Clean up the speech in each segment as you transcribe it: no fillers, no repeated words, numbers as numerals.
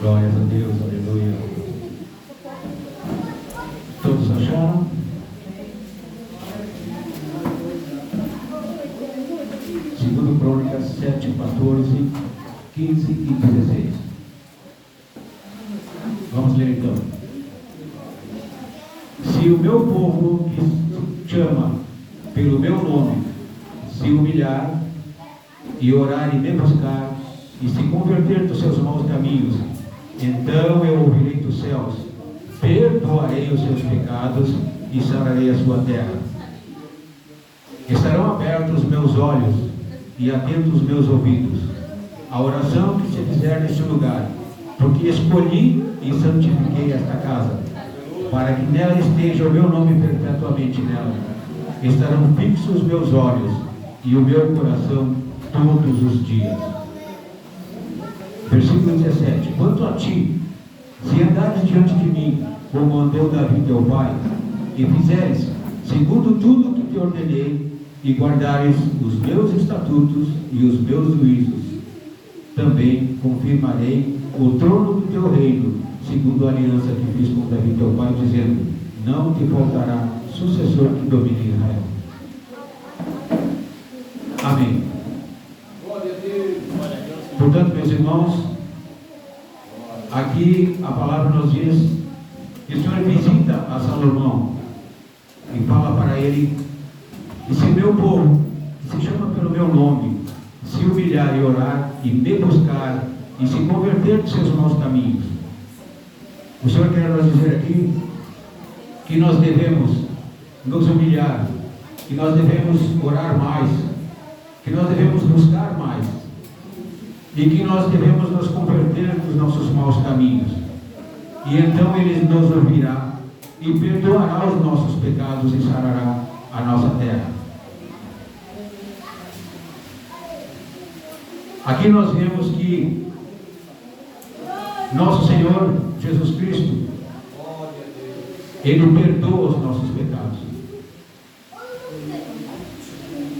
Glórias a Deus, aleluia. Todos acharam? Segundo Crônicas 7, 14, 15 e 16. Vamos ler então. Se o meu povo que chama pelo meu nome se humilhar e orar e me buscar e se converter dos seus maus caminhos, então eu ouvirei dos céus, perdoarei os seus pecados e sararei a sua terra. Estarão abertos os meus olhos e atentos os meus ouvidos à oração que se fizer neste lugar, porque escolhi e santifiquei esta casa, para que nela esteja o meu nome perpetuamente nela. Estarão fixos os meus olhos e o meu coração todos os dias. Versículo 17. Quanto a ti, se andares diante de mim, como andou Davi teu pai, e fizeres segundo tudo o que te ordenei, e guardares os meus estatutos e os meus juízos, também confirmarei o trono do teu reino, segundo a aliança que fiz com Davi teu pai, dizendo: não te faltará sucessor que domine Israel. Amém. Portanto, meus irmãos, aqui a palavra nos diz que o Senhor visita a Salomão e fala para ele: e se meu povo, que se chama pelo meu nome, se humilhar e orar e me buscar e se converter de seus maus caminhos. O Senhor quer nos dizer aqui que nós devemos nos humilhar, que nós devemos orar mais, que nós devemos buscar mais e que nós devemos nos converter dos nossos maus caminhos. E então Ele nos ouvirá e perdoará os nossos pecados e sarará a nossa terra. Aqui nós vemos que nosso Senhor Jesus Cristo, Ele perdoa os nossos pecados.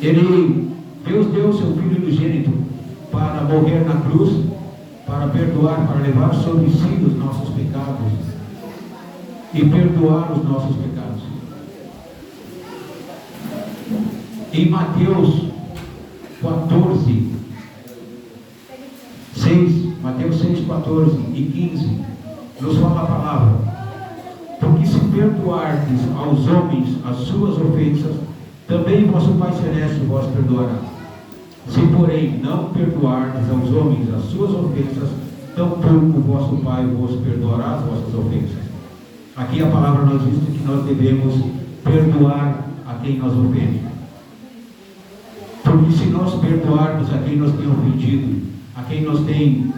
Deus deu o seu Filho unigênito para morrer na cruz, para perdoar, para levar sobre si os nossos pecados e perdoar os nossos pecados. Em Mateus 14, 6, 14 e 15, nos fala a palavra: porque se perdoardes aos homens as suas ofensas, também vosso Pai Celeste vos perdoará. Se, porém, não perdoardes aos homens as suas ofensas, tampouco vosso Pai vos perdoará as vossas ofensas. Aqui a palavra nos diz que nós devemos perdoar a quem nos ofende. Porque se nós perdoarmos a quem nos tem ofendido, a quem nos tem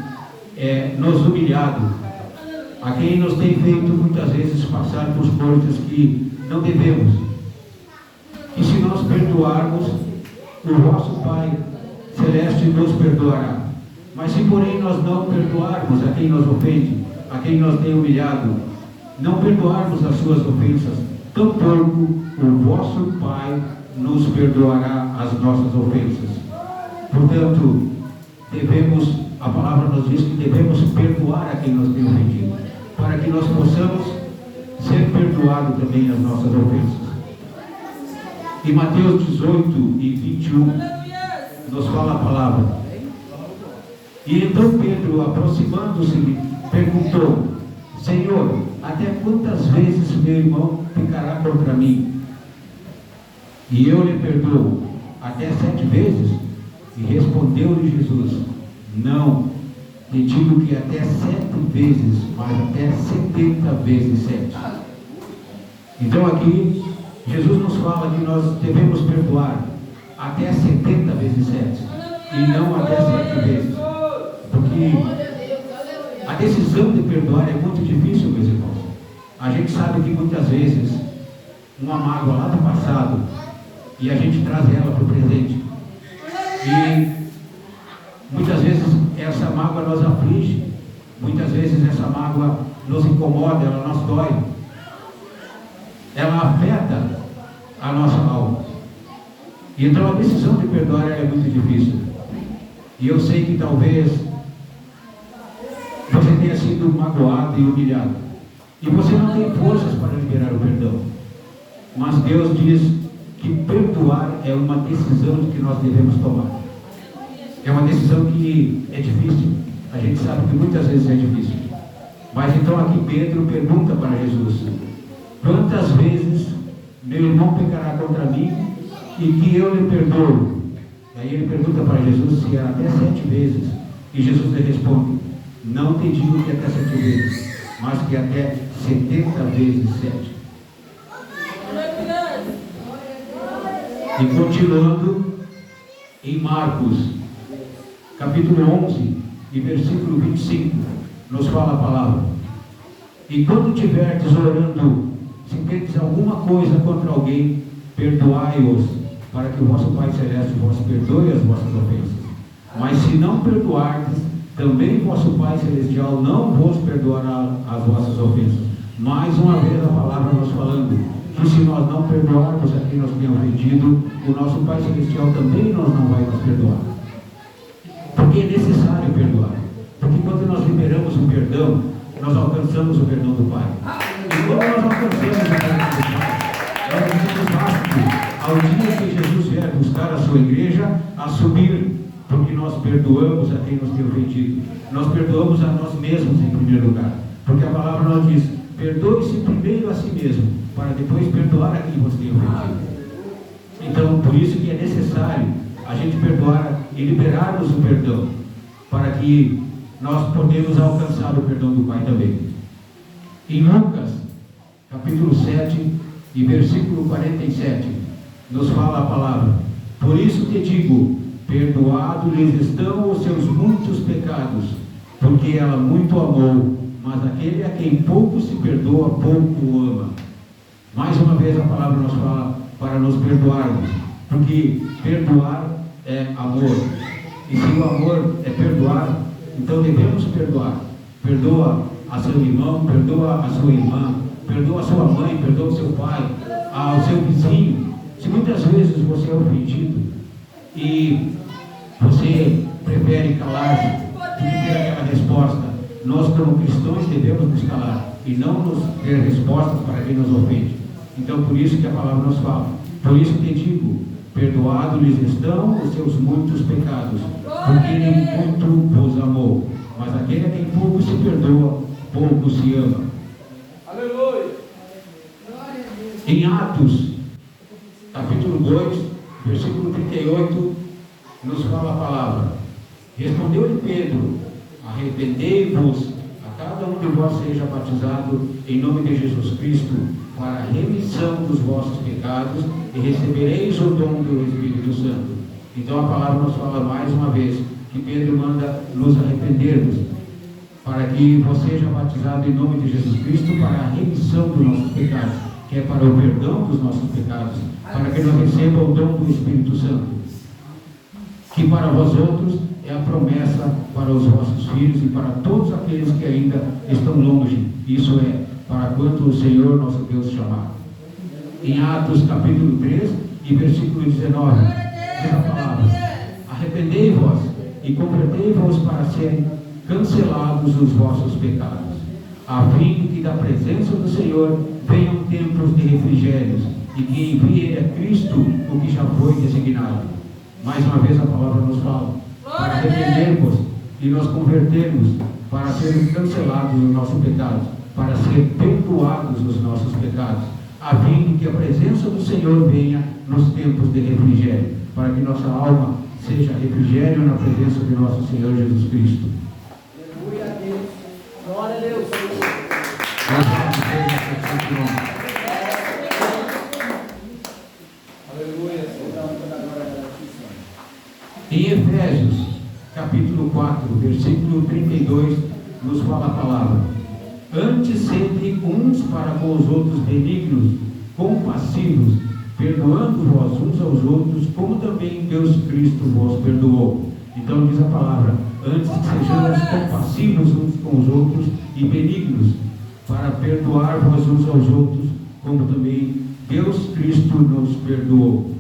nos humilhado, a quem nos tem feito muitas vezes passar por coisas que não devemos, e se nós perdoarmos, o vosso Pai Celeste nos perdoará. Mas se porém nós não perdoarmos a quem nos ofende, a quem nos tem humilhado, não perdoarmos as suas ofensas, tampouco o vosso Pai nos perdoará as nossas ofensas. Portanto, a palavra nos diz que devemos perdoar a quem nos tem ofendido, para que nós possamos ser perdoados também as nossas ofensas. Em Mateus 18 e 21, nos fala a palavra: e então Pedro, aproximando-se, perguntou: Senhor, até quantas vezes meu irmão pecará contra mim? E eu lhe perdoo até 7 vezes? E respondeu-lhe Jesus: não, lhe digo que até 7 vezes, mas até 70 vezes 7. Então aqui Jesus nos fala que nós devemos perdoar até 70 vezes 7 e não até 7 vezes, porque a decisão de perdoar é muito difícil, meus irmãos. A gente sabe que muitas vezes uma mágoa lá do passado e a gente traz ela para o presente, e muitas vezes essa mágoa nos aflige, muitas vezes essa mágoa nos incomoda, ela nos dói, ela afeta a nossa alma. E então a decisão de perdoar é muito difícil. E eu sei que talvez você tenha sido magoado e humilhado. E você não tem forças para liberar o perdão. Mas Deus diz que perdoar é uma decisão que nós devemos tomar. É uma decisão que é difícil. A gente sabe que muitas vezes é difícil. Mas então aqui Pedro pergunta para Jesus: quantas vezes meu irmão pecará contra mim e que eu lhe perdoo? Aí ele pergunta para Jesus se era até 7 vezes. E Jesus lhe responde: não te digo que até 7 vezes, mas que até 70 vezes 7. E continuando em Marcos, capítulo 11, e versículo 25, nos fala a palavra: e quando tiverdes orando, se tendes alguma coisa contra alguém, perdoai-os, para que o vosso Pai Celeste vos perdoe as vossas ofensas. Mas se não perdoardes, também vosso Pai Celestial não vos perdoará as vossas ofensas. Mais uma vez a palavra nos falando que se nós não perdoarmos a quem nos tem ofendido, o nosso Pai Celestial também não vai nos perdoar. Porque é necessário perdoar. Porque quando nós liberamos o perdão, nós alcançamos o perdão do Pai. E quando nós alcançamos o perdão do Pai, nós somos aptos, ao dia que Jesus vier buscar a sua igreja, a subir, porque nós perdoamos a quem nos tem ofendido. Nós perdoamos a nós mesmos em primeiro lugar. Porque a palavra nos diz: perdoe-se primeiro a si mesmo, para depois perdoar a quem você tem ofendido. Então, por isso que é necessário a gente perdoar e liberarmos o perdão, para que nós podemos alcançar o perdão do Pai também. Em Lucas, capítulo 7 e versículo 47, nos fala a palavra: por isso te digo, perdoados lhes estão os seus muitos pecados, porque ela muito amou, mas aquele a quem pouco se perdoa, pouco ama. Mais uma vez a palavra nos fala para nos perdoarmos, porque perdoar é amor. E se o amor é perdoar, então devemos perdoar. Perdoa a seu irmão, perdoa a sua irmã, perdoa a sua mãe, perdoa o seu pai, ao seu vizinho. Se muitas vezes você é ofendido e você prefere calar-se do que ter aquela resposta, nós como cristãos devemos nos calar e não nos ter respostas para quem nos ofende. Então por isso que a palavra nos fala: por isso te digo, perdoados lhes estão os seus muitos pecados, porque ele muito vos amou. Mas aquele a quem pouco se perdoa, pouco se ama. Aleluia! Em Atos, capítulo 2, versículo 38, nos fala a palavra: respondeu-lhe Pedro: arrependei-vos, a cada um de vós seja batizado em nome de Jesus Cristo, para a remissão dos vossos pecados, e recebereis o dom do Espírito Santo. Então a palavra nos fala mais uma vez que Pedro manda nos arrependermos, para que você seja batizado em nome de Jesus Cristo para a remissão dos nossos pecados, que é para o perdão dos nossos pecados, para que nós recebamos o dom do Espírito Santo, que para vós outros é a promessa para os vossos filhos e para todos aqueles que ainda estão longe. Isso é, para quanto o Senhor nosso Deus chamar. Em Atos capítulo 3 e versículo 19, diz a palavra: arrependei-vos e convertei-vos para serem cancelados os vossos pecados, a fim de que da presença do Senhor venham tempos de refrigérios, e que envie a Cristo o que já foi designado. Mais uma vez a palavra nos fala para arrependermos e nos convertermos, para sermos cancelados os nossos pecados, para ser perdoados os nossos pecados, a fim de que a presença do Senhor venha nos tempos de refrigério, para que nossa alma seja refrigério na presença de nosso Senhor Jesus Cristo. Aleluia a Deus. Glória a Deus. Aleluia. Em Efésios, capítulo 4, versículo 32, nos fala a palavra: antes sede uns para com os outros benignos, compassivos, perdoando-vos uns aos outros, como também Deus Cristo vos perdoou. Então diz a palavra: antes sejamos compassivos uns com os outros e benignos, para perdoar-vos uns aos outros, como também Deus Cristo nos perdoou.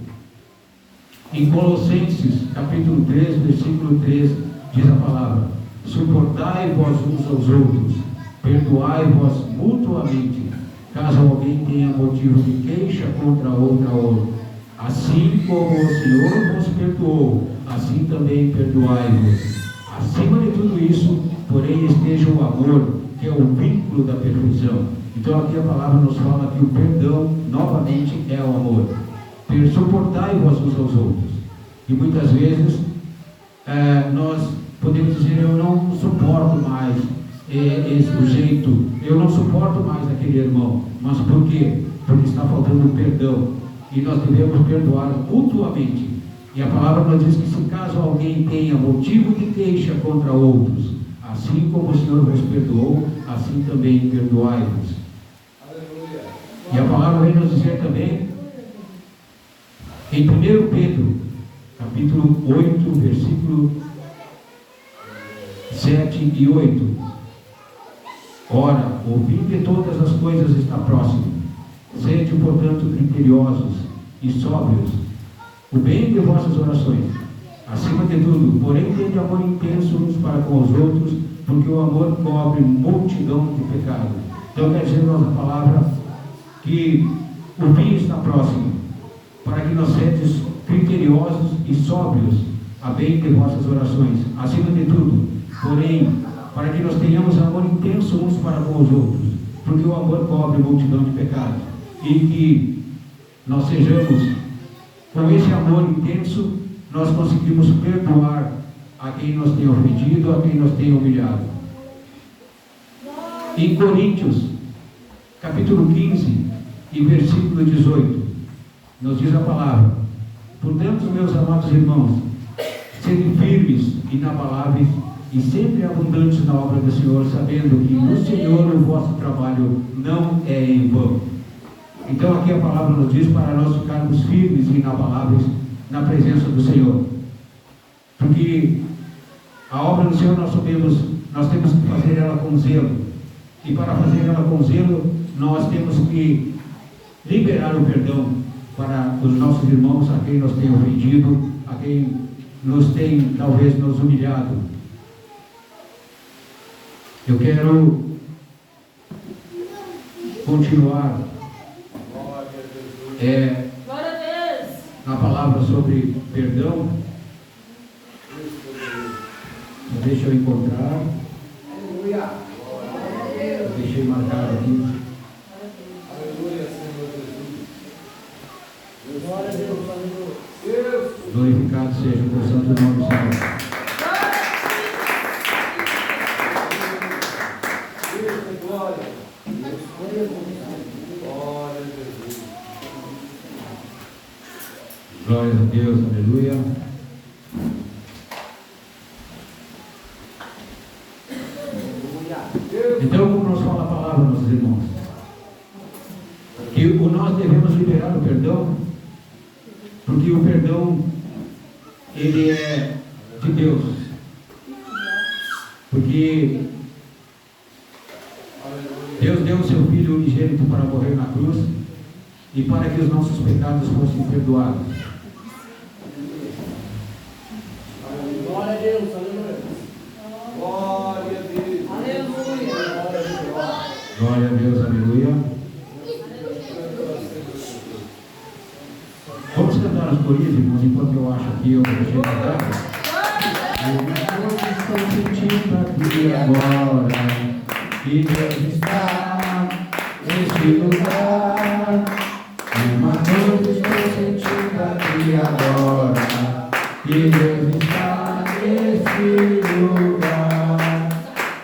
Em Colossenses, capítulo 3, versículo 3, diz a palavra: Suportai-vos uns aos outros, perdoai-vos mutuamente, caso alguém tenha motivo de queixa contra outro. Assim como o Senhor vos perdoou, assim também perdoai-vos. Acima de tudo isso, porém, esteja o amor, que é o vínculo da perfeição. Então aqui a palavra nos fala que o perdão, novamente, é o amor. Suportai-vos uns aos outros. E muitas vezes nós podemos dizer: eu não suporto mais esse jeito, eu não suporto mais aquele irmão. Mas por quê? Porque está faltando perdão. E nós devemos perdoar mutuamente. E a palavra nos diz que, se caso alguém tenha motivo de queixa contra outros, assim como o Senhor vos perdoou, assim também perdoai-vos. E a palavra vem nos dizer também, em 1 Pedro, capítulo 8, versículo 7 e 8. Ora, o fim de todas as coisas está próximo. Sede, portanto, criteriosos e sóbrios, o bem de vossas orações. Acima de tudo, porém, tende amor intenso uns para com os outros, porque o amor cobre multidão de pecados. Então quer dizer nossa palavra que o fim está próximo, para que nós sedes criteriosos e sóbrios a bem de vossas orações. Acima de tudo, porém, para que nós tenhamos amor intenso uns para com os outros, porque o amor cobre multidão de pecados. E que nós sejamos, com esse amor intenso, nós conseguimos perdoar a quem nos tem ofendido, a quem nos tem humilhado. Em Coríntios, capítulo 15 e versículo 18, nos diz a palavra: portanto, meus amados irmãos, sede firmes, inabaláveis e sempre abundantes na obra do Senhor, sabendo que no Senhor o vosso trabalho não é em vão. Então aqui a palavra nos diz para nós ficarmos firmes e inabaláveis na presença do Senhor. Porque a obra do Senhor nós temos que fazer ela com zelo. E para fazer ela com zelo, nós temos que liberar o perdão para os nossos irmãos, a quem nos tem ofendido, a quem nos tem talvez nos humilhado. Eu quero continuar na palavra sobre perdão. Deixa eu encontrar. Deixei marcado aqui. Glorificado seja o santo nome do Senhor. Glória a Deus, aleluia. Então, como nos fala a palavra, nossos irmãos, que nós devemos liberar o perdão, porque o perdão, ele é de Deus. Porque Deus deu o seu Filho unigênito para morrer na cruz e para que os nossos pecados fossem perdoados. Glória a Deus, aleluia. Glória a Deus. Aleluia. Glória a Deus, aleluia. Vamos cantar as corias, irmãos, enquanto eu acho aqui, eu deixei cantar. Eu estou sentindo aqui agora que Deus está neste lugar. Uma coisa estou sentindo aqui agora que Deus está nesse lugar.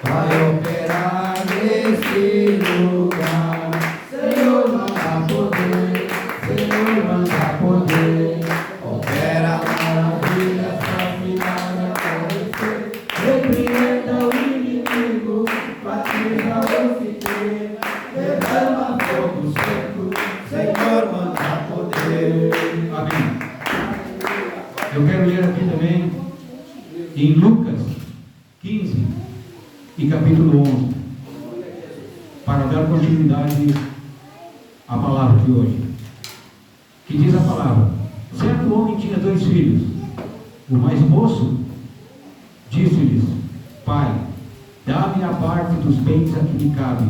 Vai operar nesse lugar. Senhor, manda poder. Senhor, manda poder. Opera maravilha, só milagre acontecer. Repreenda o inimigo, batiza o fiqueiro, derrama fogo seco. Senhor, manda poder. Amém. Eu quero ler aqui também em Lucas 15 e capítulo 11, para dar continuidade à palavra de hoje, que diz a palavra: certo homem tinha 2 filhos. O mais moço disse-lhes: Pai, dá-me a parte dos bens a que me cabe.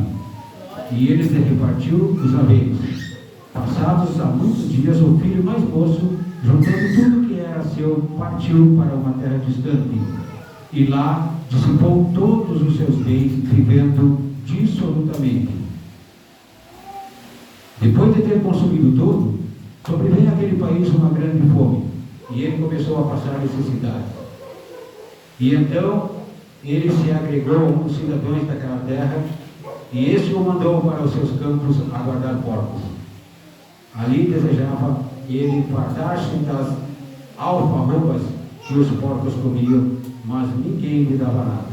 E ele lhe repartiu os haveres. Passados há muitos dias, o filho mais moço, juntando tudo que era seu, partiu para uma terra distante. E lá dissipou todos os seus bens, vivendo dissolutamente. Depois de ter consumido tudo, sobreveio àquele país uma grande fome, e ele começou a passar necessidade. E então ele se agregou a um dos cidadãos daquela terra, e este o mandou para os seus campos a guardar porcos. Ali desejava ele fartar-se das alfarrobas que os porcos comiam, mas ninguém lhe dava nada.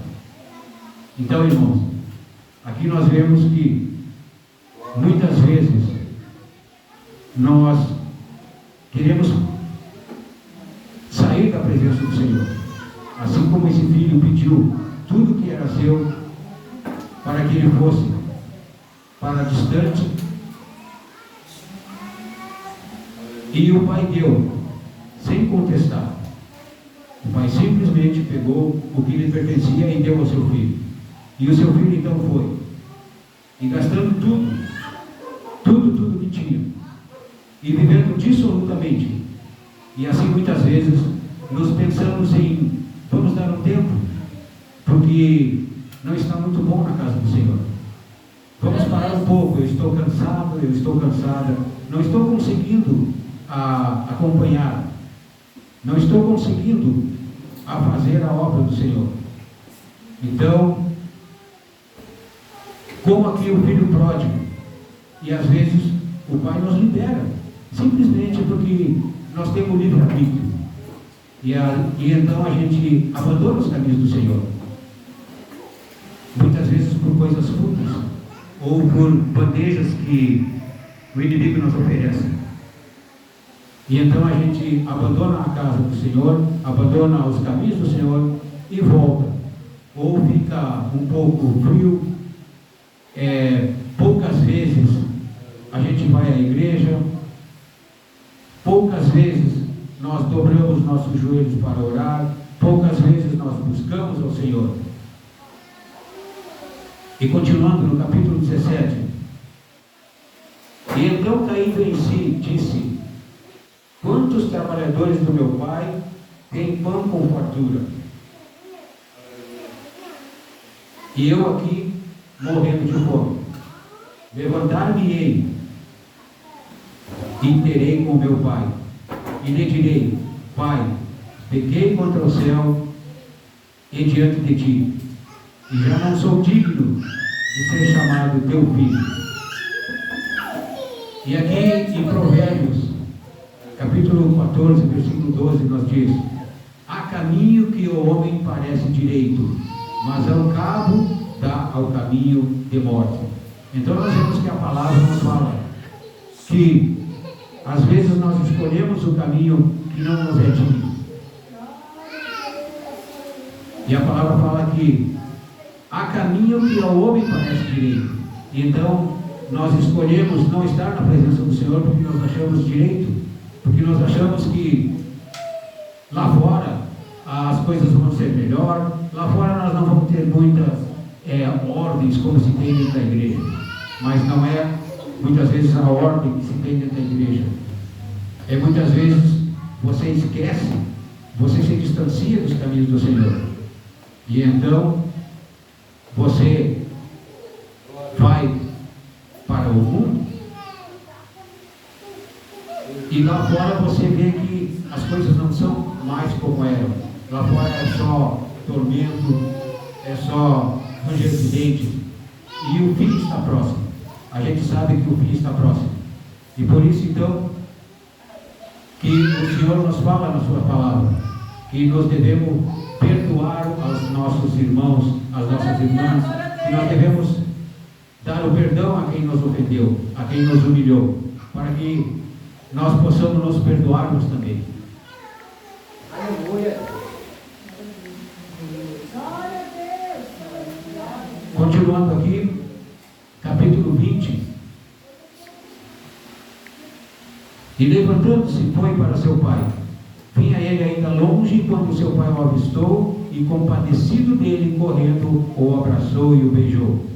Então, irmãos, aqui nós vemos que muitas vezes nós queremos sair da presença do Senhor, assim como esse filho pediu tudo que era seu para que ele fosse para distante, e o pai deu sem contestar. O pai simplesmente pegou o que lhe pertencia e deu ao seu filho. E o seu filho então foi, e gastando tudo que tinha, e vivendo dissolutamente. E assim muitas vezes nós pensamos em, vamos dar um tempo, porque não está muito bom na casa do Senhor. Vamos parar um pouco, eu estou cansado, eu estou cansada, não estou conseguindo acompanhar, não estou conseguindo a fazer a obra do Senhor. Então, como aqui o filho pródigo, e às vezes o pai nos libera, simplesmente porque nós temos livre-arbítrio, e então a gente abandona os caminhos do Senhor, muitas vezes por coisas fúteis, ou por bandejas que o inimigo nos oferece. E então a gente abandona a casa do Senhor, abandona os caminhos do Senhor e volta. Ou fica um pouco frio, poucas vezes a gente vai à igreja, poucas vezes nós dobramos nossos joelhos para orar, poucas vezes nós buscamos ao Senhor. E continuando no capítulo 17, e então caindo em si, disse: quantos trabalhadores do meu pai têm pão com fartura, e eu aqui morrendo de fome? Levantar-me-ei e terei com meu pai, e lhe direi: Pai, pequei contra o céu e diante de ti, e já não sou digno de ser chamado teu filho. E aqui em Provérbios, capítulo 14, versículo 12, nos diz: há caminho que o homem parece direito, mas ao cabo dá ao caminho de morte. Então nós vemos que a palavra nos fala que às vezes nós escolhemos o caminho que não nos é digno. E a palavra fala que há caminho que ao homem parece direito. Então nós escolhemos não estar na presença do Senhor porque nós achamos direito, porque nós achamos que lá fora as coisas vão ser melhor, lá fora nós não vamos ter muitas ordens como se tem dentro da igreja. Mas não é muitas vezes a ordem que se tem dentro da igreja. É muitas vezes você esquece, você se distancia dos caminhos do Senhor. E então você vai para o mundo e lá fora você vê que as coisas não são mais como eram. Lá fora é só tormento, é só ranger de dentes, e o fim está próximo. A gente sabe que o fim está próximo, e por isso então que o Senhor nos fala na sua palavra que nós devemos perdoar aos nossos irmãos, às nossas irmãs, que nós devemos dar o perdão a quem nos ofendeu, a quem nos humilhou, para que nós possamos nos perdoarmos também. Aleluia. Continuando aqui, capítulo 20. E levantando-se foi para seu pai. Vinha ele ainda longe, quando seu pai o avistou, e compadecido dele, correndo, o abraçou e o beijou.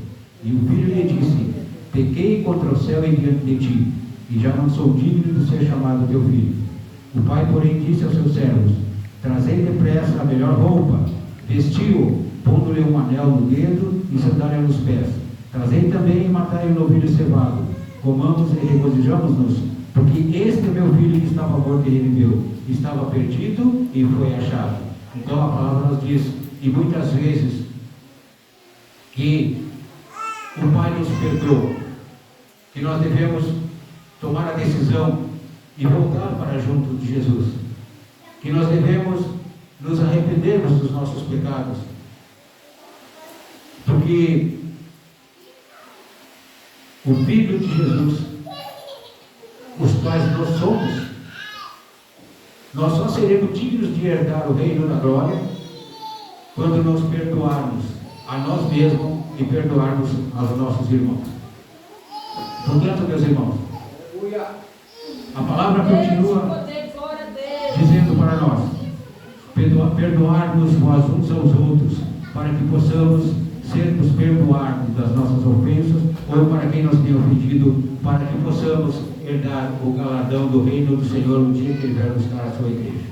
E o filho lhe disse: pequei contra o céu e diante de ti, e já não sou digno de ser chamado teu filho. O pai, porém, disse aos seus servos: trazei depressa a melhor roupa, vestiu-o, pondo-lhe um anel no dedo e sandália nos pés. Trazei também e matai o novilho cevado, comamos e regozijamos-nos, porque este é meu filho que estava morto e reviveu, estava perdido e foi achado. Então a palavra nos diz, e muitas vezes, que o Pai nos perdoa, que nós devemos tomar a decisão e voltar para junto de Jesus, que nós devemos nos arrependermos dos nossos pecados, porque o Filho de Jesus, os quais nós somos, nós só seremos dignos de herdar o reino da glória quando nos perdoarmos a nós mesmos e perdoarmos aos nossos irmãos. Portanto, meus irmãos, a palavra continua dizendo para nós: perdoar-nos uns aos outros, para que possamos sermos perdoados das nossas ofensas, ou para quem nos tem ofendido, para que possamos herdar o galardão do reino do Senhor no dia que Ele vier buscar a sua igreja.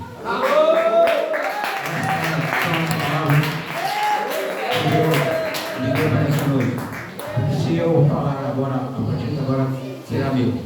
Essas são as palavras que Deus me deu para essa noite. Se eu falar agora, a partir de agora, será meu.